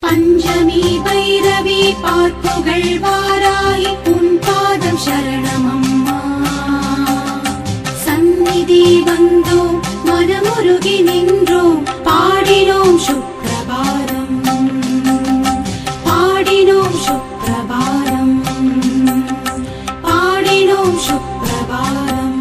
பஞ்சமி பைரவி பார்ப்புகள் வாராய் உன் பாதம் சரணமம்மா சந்நிதி வந்தோம் மனமுருகி நின்றோம் பாடினோம் சுப்ரபாதம் பாடினோம் சுப்ரபாதம் பாடினோம் சுப்ரபாதம்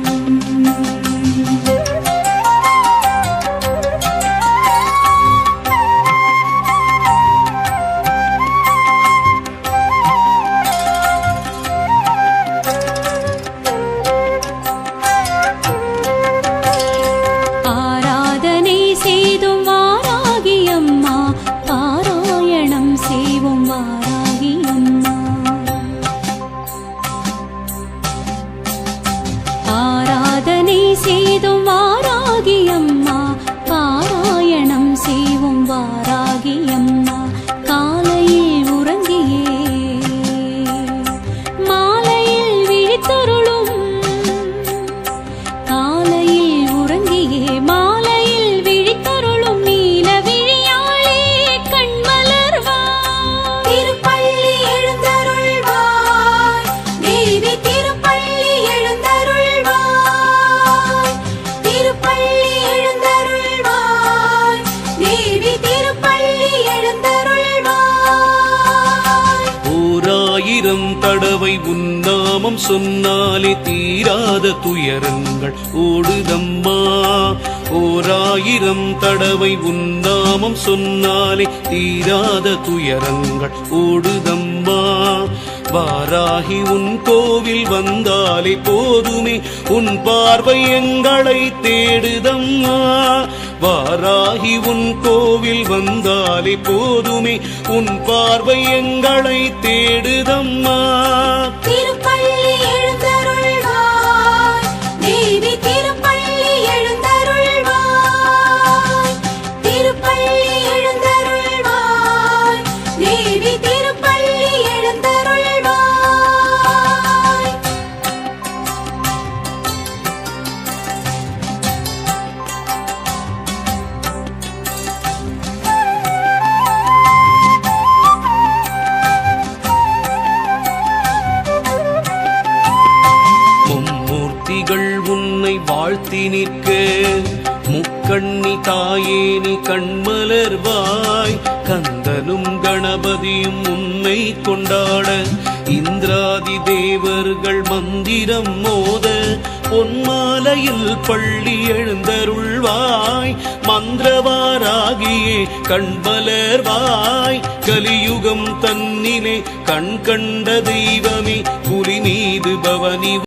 தடவை உன்னாமம் சொன்னாலே தீராத துயரங்கள் ஓடுதம்மா ஓராயிரம் தடவை உன்னாமம் சொன்னாலே தீராத துயரங்கள் ஓடுதம்மா வாராகி உன் கோவில் வந்தாலே போதுமே உன் பார்வை எங்களை தேடுதம்மா வாராகி உன் கோவில் வந்தாலே போதுமே உன் பார்வை எங்களை தேடுதம்மா திருப்பள்ளி எழுந்தருள்வாய் தேவி திருப்பள்ளி எழுந்தருள்வாய் திருப்பள்ளி எழுந்தருள்வாய் தேவி திருப்பள்ளி எழுந்தருள்வாய் உன்னை வாழ்த்தி நிற்க முக்கண்ணி தாயே நீ கண்மலர்வாய் கந்தனும் கணபதியும் உன்னை கொண்டாட இந்திராதி தேவர்கள் மந்திரம் மோத பொன்மாலையில் பள்ளி எழுந்தருள்வாய் மந்திரவாராகியே கண்மலர்வாய் கலியுகம் தன்னிலே கண் கண்ட தெய்வமே